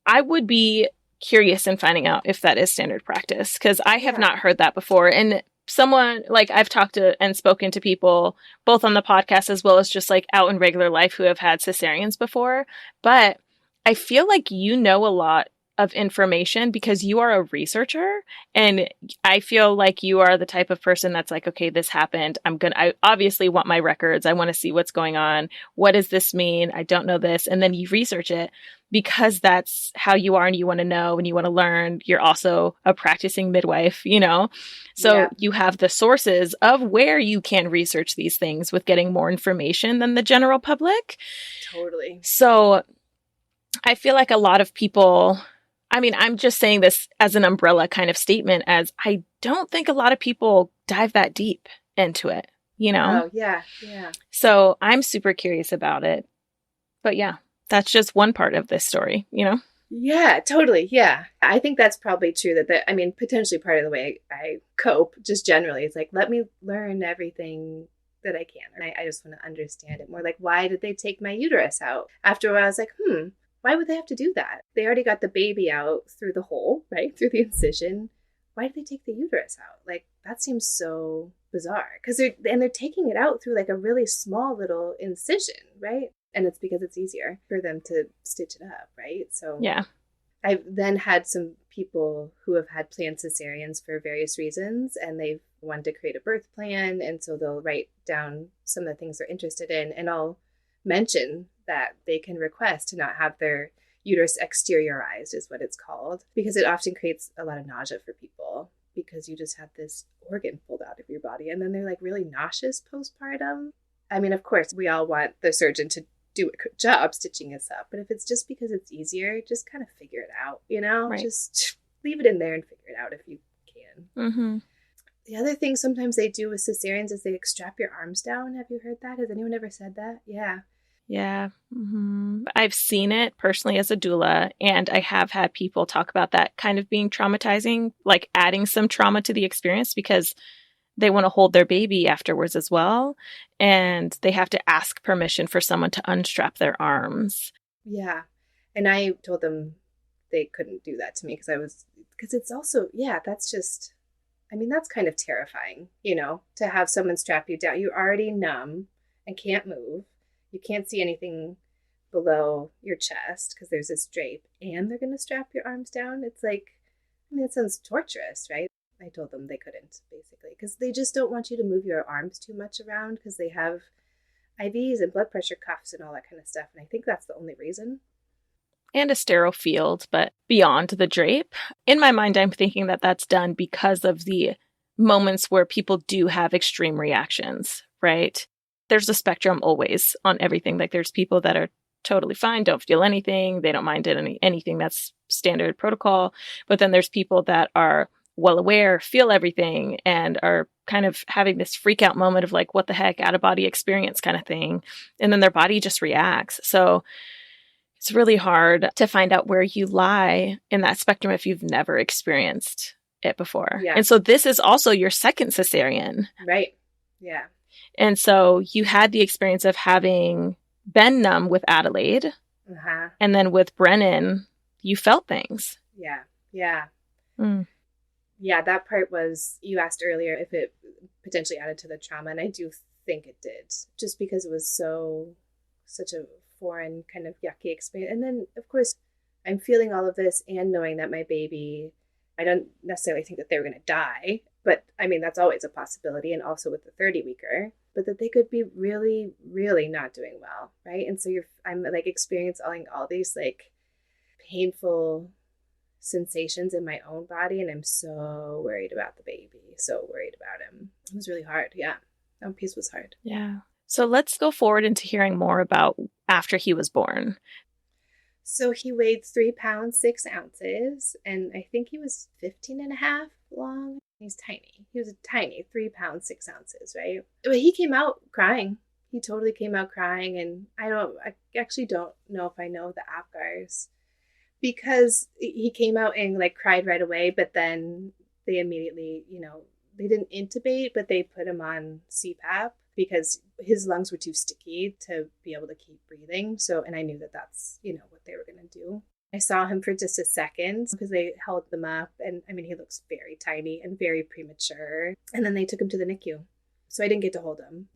I would be curious in finding out if that is standard practice because I have not heard that before. And someone like I've talked to and spoken to people both on the podcast as well as just like out in regular life who have had cesareans before. But I feel like you know a lot of information because you are a researcher. And I feel like you are the type of person that's like, okay, this happened. I obviously want my records. I want to see what's going on. What does this mean? I don't know this. And then you research it because that's how you are and you want to know and you want to learn. You're also a practicing midwife, So you have the sources of where you can research these things with getting more information than the general public. Totally. So I feel like a lot of people, I mean, I'm just saying this as an umbrella kind of statement as I don't think a lot of people dive that deep into it, Oh, yeah. Yeah. So I'm super curious about it. But yeah, that's just one part of this story, Yeah, totally. Yeah. I think that's probably true potentially part of the way I cope just generally is like, let me learn everything that I can. And I just want to understand it more. Like, why did they take my uterus out? After a while, I was like, why would they have to do that? They already got the baby out through the hole, right? Through the incision. Why did they take the uterus out? Like, that seems so bizarre. Because they're taking it out through like a really small little incision, right? And it's because it's easier for them to stitch it up, right? So yeah. I've then had some people who have had planned cesareans for various reasons, and they've wanted to create a birth plan. And so they'll write down some of the things they're interested in. And I'll mention that they can request to not have their uterus exteriorized is what it's called, because it often creates a lot of nausea for people because you just have this organ pulled out of your body. And then they're like really nauseous postpartum. I mean, of course, we all want the surgeon to do a good job stitching us up. But if it's just because it's easier, just kind of figure it out, Right. Just leave it in there and figure it out if you can. Mm-hmm. The other thing sometimes they do with cesareans is they strap your arms down. Have you heard that? Has anyone ever said that? Yeah. Yeah. Mm-hmm. I've seen it personally as a doula, and I have had people talk about that kind of being traumatizing, like adding some trauma to the experience because they want to hold their baby afterwards as well. And they have to ask permission for someone to unstrap their arms. Yeah. And I told them they couldn't do that to me because it's also, that's just, that's kind of terrifying, to have someone strap you down. You're already numb and can't move. You can't see anything below your chest because there's this drape, and they're going to strap your arms down. It's like, it sounds torturous, right? I told them they couldn't, basically, because they just don't want you to move your arms too much around because they have IVs and blood pressure cuffs and all that kind of stuff. And I think that's the only reason. And a sterile field, but beyond the drape. In my mind, I'm thinking that that's done because of the moments where people do have extreme reactions, right? There's a spectrum always on everything. Like there's people that are totally fine, don't feel anything. They don't mind anything. That's standard protocol. But then there's people that are well aware, feel everything, and are kind of having this freak out moment of like, what the heck, out of body experience kind of thing. And then their body just reacts. So it's really hard to find out where you lie in that spectrum if you've never experienced it before. Yeah. And so this is also your second cesarean. Right. Yeah. And so you had the experience of having been numb with Adelaide. Uh-huh. And then with Brennan, you felt things. Yeah. Yeah. Mm. Yeah, that part was, you asked earlier if it potentially added to the trauma, and I do think it did, just because it was such a foreign kind of yucky experience. And then, of course, I'm feeling all of this and knowing that my baby, I don't necessarily think that they were going to die, but I mean, that's always a possibility, and also with the 30-weeker, but that they could be really, really not doing well, right? And so I'm like experiencing all these like painful sensations in my own body, and I'm so worried about the baby, so worried about him. It was really hard. Yeah, that piece was hard. Yeah. So let's go forward into hearing more about after he was born. So he weighed 3 pounds 6 ounces, and I think he was 15 and a half long. He's tiny. He was a tiny 3 pounds 6 ounces, right? But he came out crying. He totally came out crying, and I actually don't know if I know the Apgars, because he came out and like cried right away, but then they immediately, they didn't intubate, but they put him on CPAP because his lungs were too sticky to be able to keep breathing. So, and I knew that that's, what they were going to do. I saw him for just a second because they held them up, and I mean, he looks very tiny and very premature. And then they took him to the NICU. So I didn't get to hold him.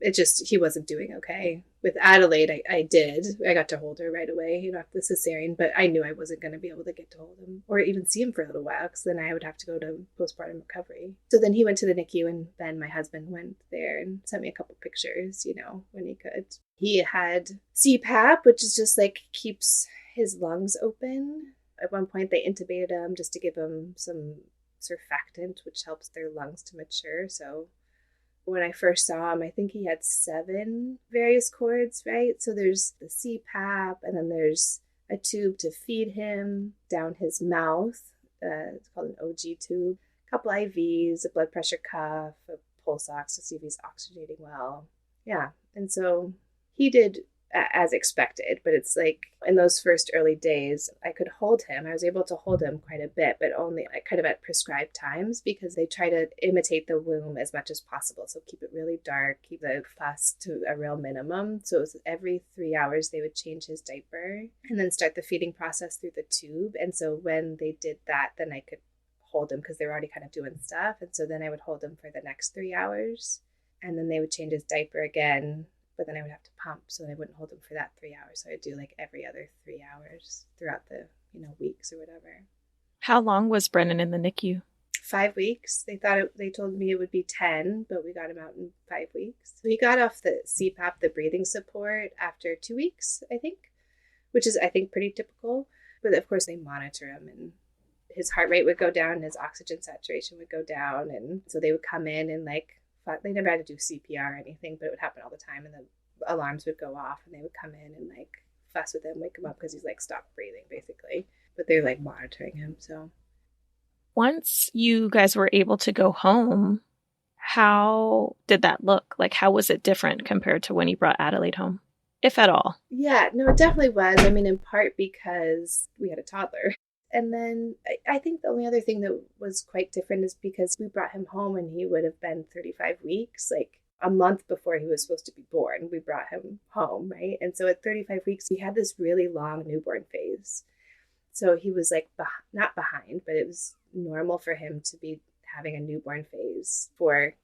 He wasn't doing okay. With Adelaide, I did. I got to hold her right away, after the cesarean, but I knew I wasn't going to be able to get to hold him or even see him for a little while, because then I would have to go to postpartum recovery. So then he went to the NICU, and then my husband went there and sent me a couple pictures, when he could. He had CPAP, which is just like keeps his lungs open. At one point, they intubated him just to give him some surfactant, which helps their lungs to mature. So when I first saw him, I think he had 7 various cords, right? So there's the CPAP, and then there's a tube to feed him down his mouth. It's called an OG tube. A couple IVs, a blood pressure cuff, a pulse ox to see if he's oxygenating well. Yeah, and so he did as expected, but it's like in those first early days, I could hold him. I was able to hold him quite a bit, but only kind of at prescribed times, because they try to imitate the womb as much as possible. So keep it really dark, keep the fuss to a real minimum. So it was every 3 hours they would change his diaper and then start the feeding process through the tube. And so when they did that, then I could hold him because they were already kind of doing stuff. And so then I would hold him for the next 3 hours, and then they would change his diaper again. But then I would have to pump, so I wouldn't hold him for that 3 hours. So I'd do like every other 3 hours throughout the, weeks or whatever. How long was Brennan in the NICU? 5 weeks. They told me it would be 10, but we got him out in 5 weeks. So he got off the CPAP, the breathing support, after 2 weeks, I think, which is, I think, pretty typical. But of course, they monitor him, and his heart rate would go down, and his oxygen saturation would go down. And so they would come in and they never had to do CPR or anything, but it would happen all the time, and the alarms would go off, and they would come in and fuss with him, wake him up because he's stopped breathing basically. But they're monitoring him. So once you guys were able to go home, how did that look? How was it different compared to when you brought Adelaide home, if at all? Yeah, no, it definitely was. I mean, in part because we had a toddler. And then I think the only other thing that was quite different is because we brought him home and he would have been 35 weeks, a month before he was supposed to be born. We brought him home, right? And so at 35 weeks, we had this really long newborn phase. So he was not behind, but it was normal for him to be having a newborn phase for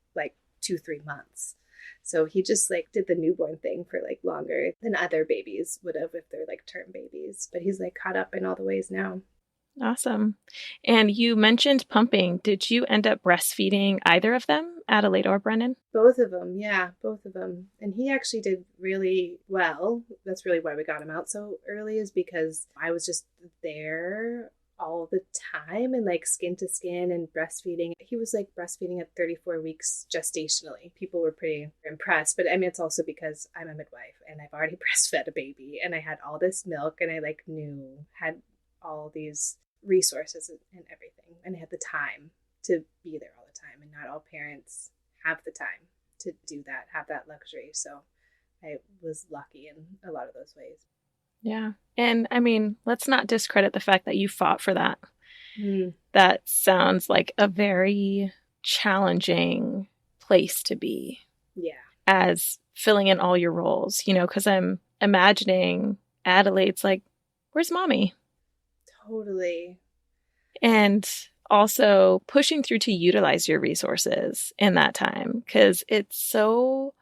2-3 months. So he just did the newborn thing for longer than other babies would have if they're term babies. But he's caught up in all the ways now. Awesome. And you mentioned pumping. Did you end up breastfeeding either of them, Adelaide or Brennan? Both of them. Yeah, both of them. And he actually did really well. That's really why we got him out so early, is because I was just there all the time and skin to skin and breastfeeding. He was breastfeeding at 34 weeks gestationally. People were pretty impressed, but I mean, it's also because I'm a midwife and I've already breastfed a baby, and I had all this milk, and I had all these resources and everything, and I had the time to be there all the time, and not all parents have the time to do that, have that luxury. So I was lucky in a lot of those ways. Yeah. And I mean, let's not discredit the fact that you fought for that. Mm. That sounds like a very challenging place to be. Yeah. As filling in all your roles, because I'm imagining Adelaide's like, where's mommy? Totally. And also pushing through to utilize your resources in that time, because it's so,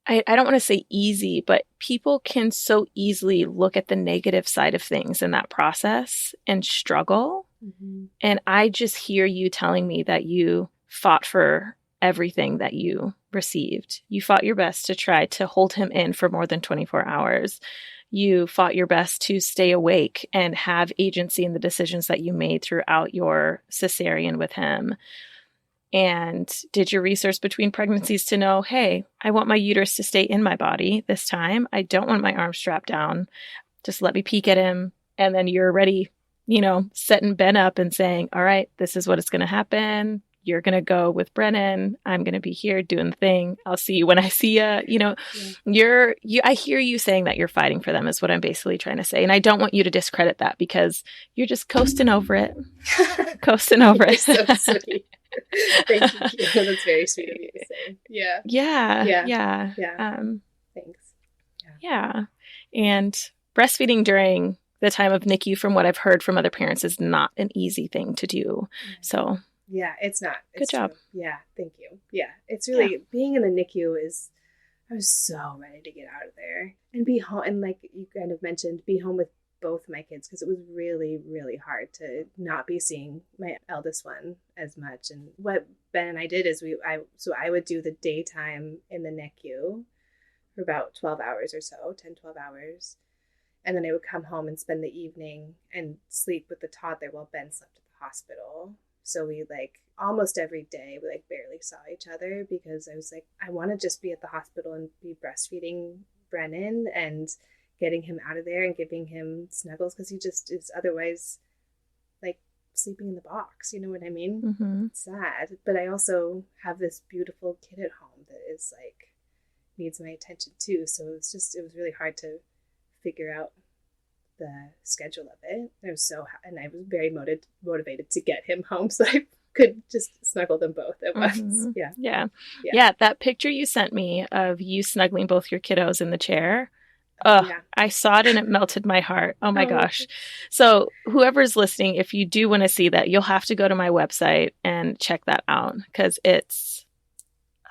I don't want to say easy, but people can so easily look at the negative side of things in that process and struggle. Mm-hmm. And I just hear you telling me that you fought for everything that you received. You fought your best to try to hold him in for more than 24 hours. You fought your best to stay awake and have agency in the decisions that you made throughout your cesarean with him. And did your research between pregnancies to know, hey, I want my uterus to stay in my body this time. I don't want my arm strapped down. Just let me peek at him. And then you're ready, setting Ben up and saying, all right, this is what is going to happen. You're going to go with Brennan. I'm going to be here doing the thing. I'll see you when I see you. I hear you saying that you're fighting for them is what I'm basically trying to say. And I don't want you to discredit that because you're just coasting over it. Coasting over it. So sweet. Thank you. That's very sweet of you to say. Yeah. Yeah. Thanks. Yeah. And breastfeeding during the time of NICU, from what I've heard from other parents, is not an easy thing to do. So yeah, it's not. Good job. True. Yeah, thank you. Yeah, it's really, being in the NICU I was so ready to get out of there and be home. And like you kind of mentioned, be home with both my kids, because it was really, really hard to not be seeing my eldest one as much. And what Ben and I did is I would do the daytime in the NICU for about 12 hours or so, 10, 12 hours. And then I would come home and spend the evening and sleep with the toddler while Ben slept at the hospital. So we almost every day, we barely saw each other, because I was I want to just be at the hospital and be breastfeeding Brennan and getting him out of there and giving him snuggles, because he just is otherwise sleeping in the box. You know what I mean? Mm-hmm. It's sad. But I also have this beautiful kid at home that is needs my attention too. So it was really hard to figure out the schedule of it. I was very motivated to get him home so I could just snuggle them both at once. Mm-hmm. Yeah. That picture you sent me of you snuggling both your kiddos in the chair. I saw it and it melted my heart. Oh my gosh. So whoever's listening, if you do want to see that, you'll have to go to my website and check that out, because it's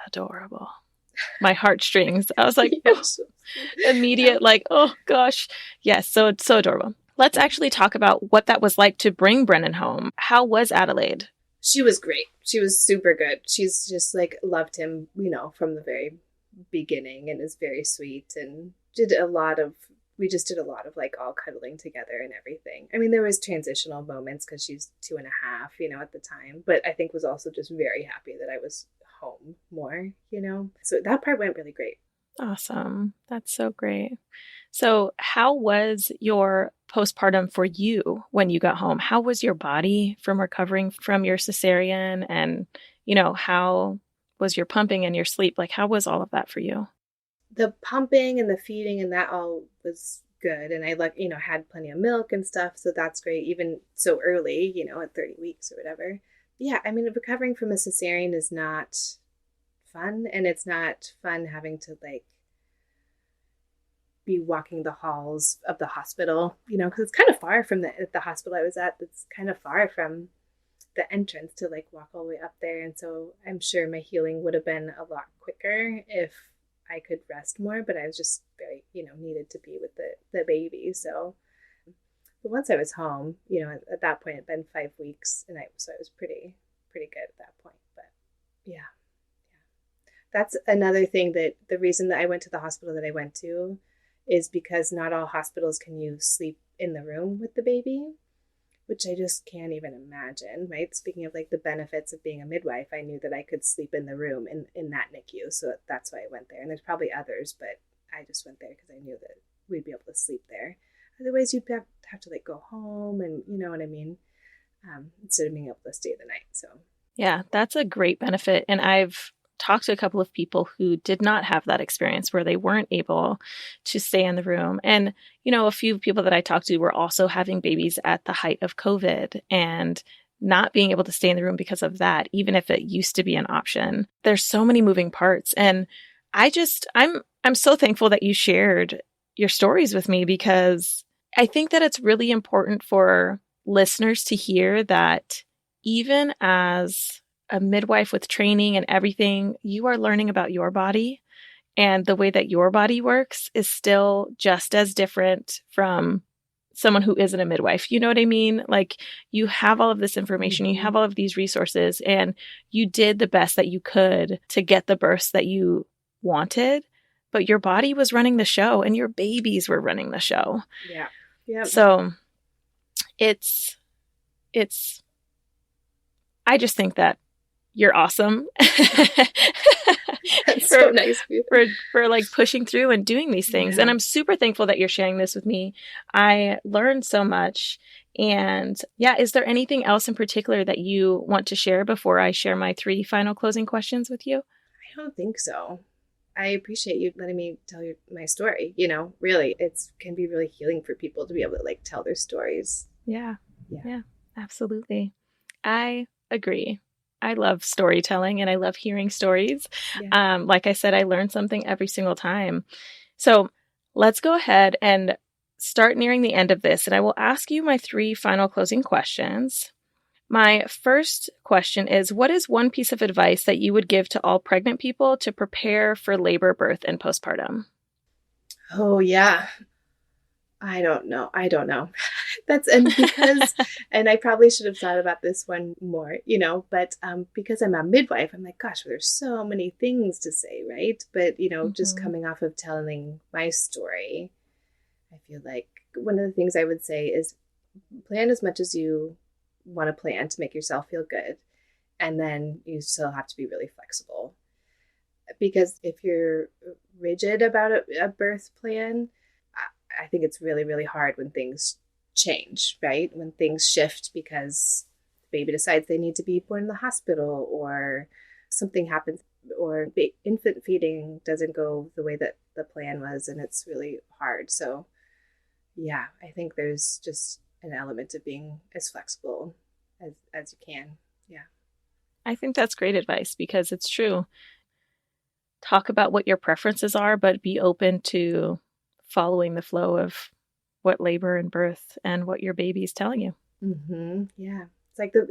adorable. My heartstrings. I was immediate, oh gosh. Yes. So it's so adorable. Let's actually talk about what that was like to bring Brennan home. How was Adelaide? She was great. She was super good. She's just loved him, from the very beginning, and is very sweet, and we just did a lot of all cuddling together and everything. I mean, there was transitional moments because she's 2.5, at the time, but I think was also just very happy that I was home more, so that part went really great. Awesome. That's so great. So how was your postpartum for you when you got home? How was your body from recovering from your cesarean? And, how was your pumping and your sleep? How was all of that for you? The pumping and the feeding and that all was good. And I had plenty of milk and stuff. So that's great. Even so early, at 30 weeks or whatever. Yeah. I mean, recovering from a cesarean is not fun. And it's not fun having to be walking the halls of the hospital, because it's kind of far from the hospital I was at. It's kind of far from the entrance to walk all the way up there. And so I'm sure my healing would have been a lot quicker if I could rest more, but I was just very, needed to be with the baby. So, but once I was home, at that point it'd been 5 weeks, and I was pretty good at that point. But yeah. That's another thing, that the reason that I went to the hospital that I went to is because not all hospitals can you sleep in the room with the baby, which I just can't even imagine, right? Speaking of the benefits of being a midwife, I knew that I could sleep in the room in that NICU. So that's why I went there. And there's probably others, but I just went there because I knew that we'd be able to sleep there. Otherwise, you'd have to go home, and you know what I mean? Instead of being able to stay the night. So yeah, that's a great benefit. And I've talked to a couple of people who did not have that experience where they weren't able to stay in the room. And, a few people that I talked to were also having babies at the height of COVID and not being able to stay in the room because of that, even if it used to be an option. There's so many moving parts. And I'm so thankful that you shared your stories with me, because I think that it's really important for listeners to hear that even as a midwife with training and everything, you are learning about your body, and the way that your body works is still just as different from someone who isn't a midwife. You know what I mean? Like, you have all of this information, you have all of these resources, and you did the best that you could to get the births that you wanted, but your body was running the show and your babies were running the show. Yeah. Yeah. So it's, I just think that you're awesome. That's so nice of you. For like pushing through and doing these things. Yeah. And I'm super thankful that you're sharing this with me. I learned so much. And yeah, is there anything else in particular that you want to share before I share my 3 final closing questions with you? I don't think so. I appreciate you letting me tell my story. Really, it can be really healing for people to be able to like tell their stories. Yeah, absolutely. I agree. I love storytelling and I love hearing stories. Yeah. Like I said, I learn something every single time. So let's go ahead and start nearing the end of this. And I will ask you my 3 final closing questions. My first question is, what is one piece of advice that you would give to all pregnant people to prepare for labor, birth, and postpartum? Oh, yeah. I don't know. And I probably should have thought about this one more, but because I'm a midwife, I'm like, gosh, well, there's so many things to say, right? But, just coming off of telling my story, I feel like one of the things I would say is plan as much as you want to plan to make yourself feel good. And then you still have to be really flexible. Because if you're rigid about a birth plan, I think it's really, really hard when things change, right? When things shift because the baby decides they need to be born in the hospital, or something happens, or infant feeding doesn't go the way that the plan was, and it's really hard. So yeah, I think there's just an element of being as flexible as you can. Yeah. I think that's great advice, because it's true. Talk about what your preferences are, but be open to following the flow of what labor and birth and what your baby is telling you. Mm-hmm. Yeah. It's like one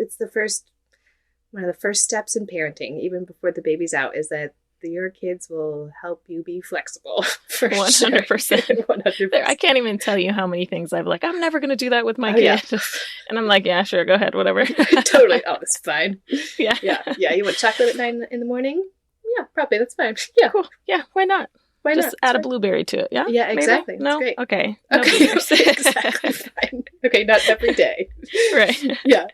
of the first steps in parenting, even before the baby's out, is that your kids will help you be flexible. For 100%. Sure. 100%. I can't even tell you how many things I'm like, I'm never going to do that with my kid. Yeah. And I'm like, yeah, sure, go ahead, whatever. Totally. Oh, it's fine. Yeah. Yeah. You want chocolate at 9 in the morning? Yeah, probably. That's fine. Yeah. Cool. Yeah. Why not? Why just not? add a blueberry to it. Yeah. Yeah, exactly. No. Great. Okay. No exactly. Fine. Okay. Not every day. Right. Yeah.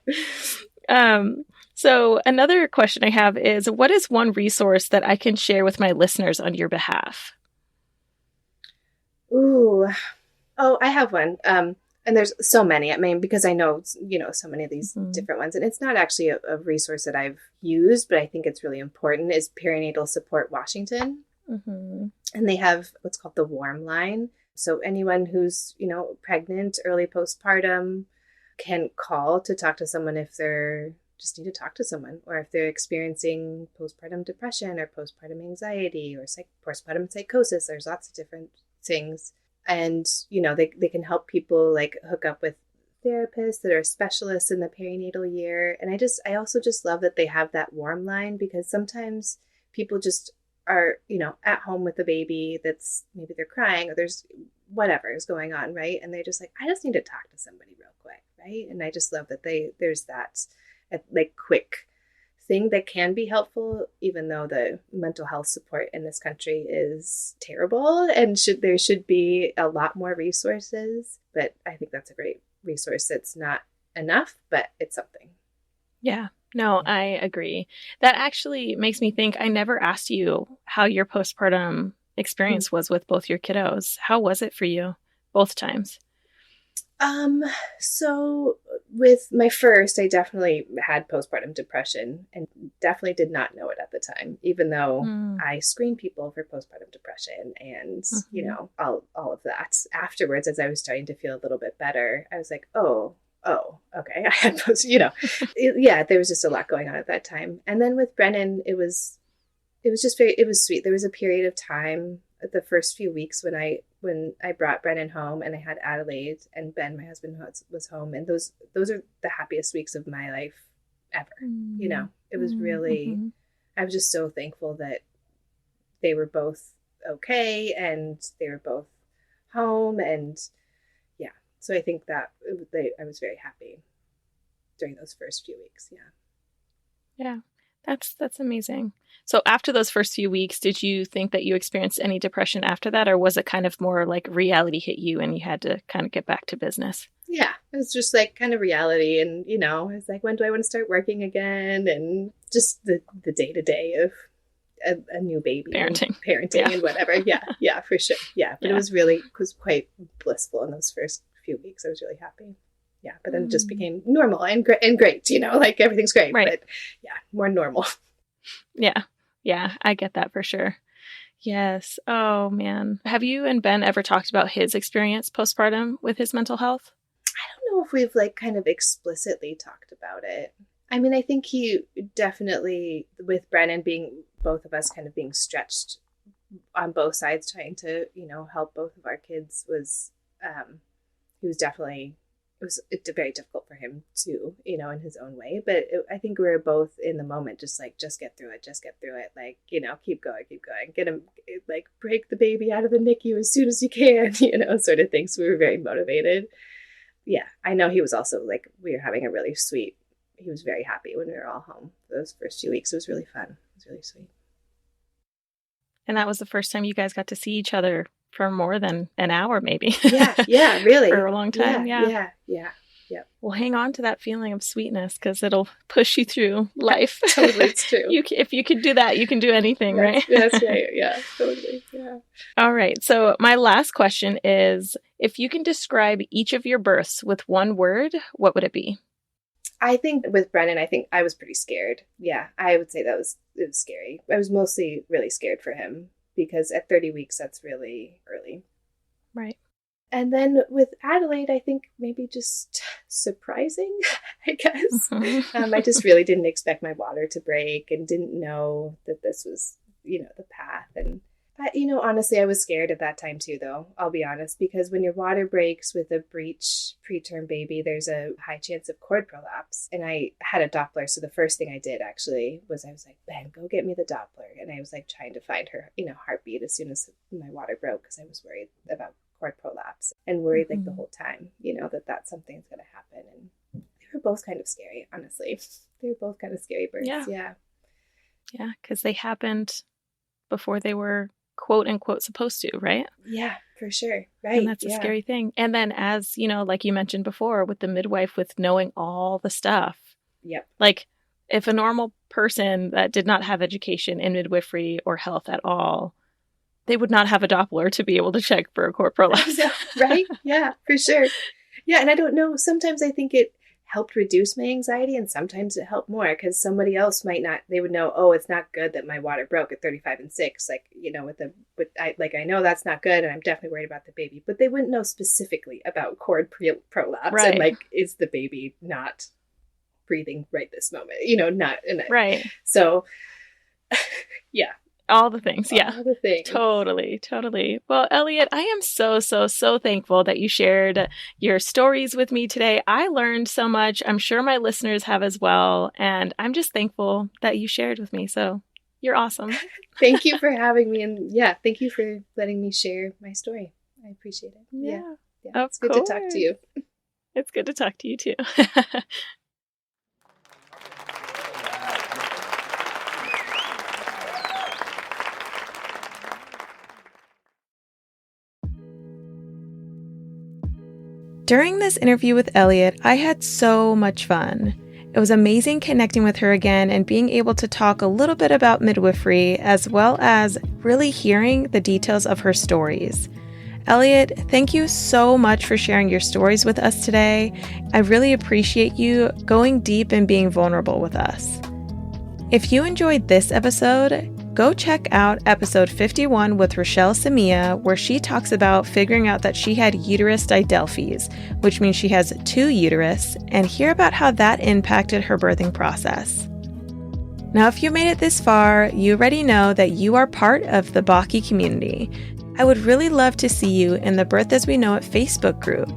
So another question I have is, what is one resource that I can share with my listeners on your behalf? Ooh. Oh, I have one. And there's so many. I mean, because I know, so many of these different ones. And it's not actually a resource that I've used, but I think it's really important, is Perinatal Support Washington. Mm-hmm. And they have what's called the Warm Line. So anyone who's, pregnant, early postpartum, can call to talk to someone if they're just need to talk to someone, or if they're experiencing postpartum depression or postpartum anxiety or postpartum psychosis. There's lots of different things. And, they can help people like hook up with therapists that are specialists in the perinatal year. And I also just love that they have that Warm Line, because sometimes people just are, at home with a baby that's maybe they're crying, or there's whatever is going on, right? And they're just like, I just need to talk to somebody real quick, right? And I just love that there's that like quick thing that can be helpful, even though the mental health support in this country is terrible, and there should be a lot more resources. But I think that's a great resource. It's not enough, but it's something. Yeah. No, I agree. That actually makes me think, I never asked you how your postpartum experience was with both your kiddos. How was it for you both times? So with my first, I definitely had postpartum depression and definitely did not know it at the time, even though I screened people for postpartum depression and, all of that. Afterwards, as I was starting to feel a little bit better, I was like, oh, okay. I had there was just a lot going on at that time. And then with Brennan, it was sweet. There was a period of time, the first few weeks when I brought Brennan home and I had Adelaide and Ben, my husband, was home. And those are the happiest weeks of my life ever. It was really, I was just so thankful that they were both okay and they were both home. And so I think that I was very happy during those first few weeks. Yeah. That's amazing. So after those first few weeks, did you think that you experienced any depression after that? Or was it kind of more like reality hit you and you had to kind of get back to business? Yeah, it was just like kind of reality. And, it's like, when do I want to start working again? And just the day-to-day of a new baby. Parenting and whatever. Yeah, for sure. Yeah, but it was quite blissful in those first few weeks. I was really happy. Yeah, but then it just became normal and great, like everything's great, right. But more normal. Yeah, I get that for sure. Yes. Oh, man. Have you and Ben ever talked about his experience postpartum with his mental health? I don't know if we've kind of explicitly talked about it. I mean, I think he definitely, with Brennan both of us kind of being stretched on both sides, trying to, help both of our kids he was definitely, it was very difficult for him too, in his own way. But I think we were both in the moment, just get through it. Keep going, get him, break the baby out of the NICU as soon as you can, sort of thing. So we were very motivated. Yeah. I know he was also we were having he was very happy when we were all home those first few weeks. It was really fun. It was really sweet. And that was the first time you guys got to see each other for more than an hour, maybe. Yeah, really. For a long time. Yeah. Well, hang on to that feeling of sweetness because it'll push you through life. Totally, it's true. If you could do that, you can do anything, right? That's right. Yeah, totally. Yeah. All right. So my last question is, if you can describe each of your births with one word, what would it be? I think with Brennan, I was pretty scared. Yeah, I would say it was scary. I was mostly really scared for him because at 30 weeks, that's really early. Right. And then with Adelaide, I think maybe just surprising, I guess. I just really didn't expect my water to break and didn't know that this was, the path. And, honestly, I was scared at that time too, though, I'll be honest, because when your water breaks with a breech preterm baby, there's a high chance of cord prolapse. And I had a Doppler. So the first thing I did actually was I was like, Ben, go get me the Doppler. And I was trying to find her, heartbeat as soon as my water broke because I was worried about cord prolapse and worried the whole time, that something's going to happen. And they were both kind of scary, honestly. They were both kind of scary births. Yeah. Yeah, because they happened before they were quote unquote supposed to, right? Yeah, for sure. Right. And that's a scary thing. And then as, like you mentioned before with the midwife, with knowing all the stuff. Yep. If a normal person that did not have education in midwifery or health at all, they would not have a Doppler to be able to check for a cord prolapse. Right? Yeah, for sure. Yeah, and I don't know. Sometimes I think it helped reduce my anxiety and sometimes it helped more because somebody else might not, they would know, oh, it's not good that my water broke at 35 and 6. I know that's not good and I'm definitely worried about the baby, but they wouldn't know specifically about cord prolapse. Right. And is the baby not breathing right this moment? Right. So, yeah. All the things. Yeah. All the things. Totally. Well, Elliott, I am so thankful that you shared your stories with me today. I learned so much. I'm sure my listeners have as well. And I'm just thankful that you shared with me. So you're awesome. Thank you for having me. And thank you for letting me share my story. I appreciate it. Yeah. It's good to talk to you. It's good to talk to you too. During this interview with Elliott, I had so much fun. It was amazing connecting with her again and being able to talk a little bit about midwifery, as well as really hearing the details of her stories. Elliott, thank you so much for sharing your stories with us today. I really appreciate you going deep and being vulnerable with us. If you enjoyed this episode, go check out episode 51 with Rochelle Samia, where she talks about figuring out that she had uterus didelphes, which means she has 2 uterus, and hear about how that impacted her birthing process. Now, if you made it this far, you already know that you are part of the Baki community. I would really love to see you in the Birth As We Know It Facebook group.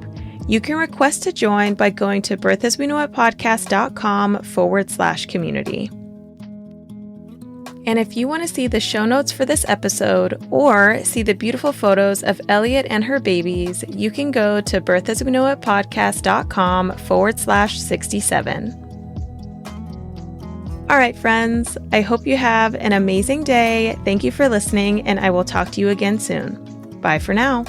You can request to join by going to birthasweknowitpodcast.com/community. And if you want to see the show notes for this episode or see the beautiful photos of Elliott and her babies, you can go to birthasweknowitpodcast.com/67. All right, friends, I hope you have an amazing day. Thank you for listening, and I will talk to you again soon. Bye for now.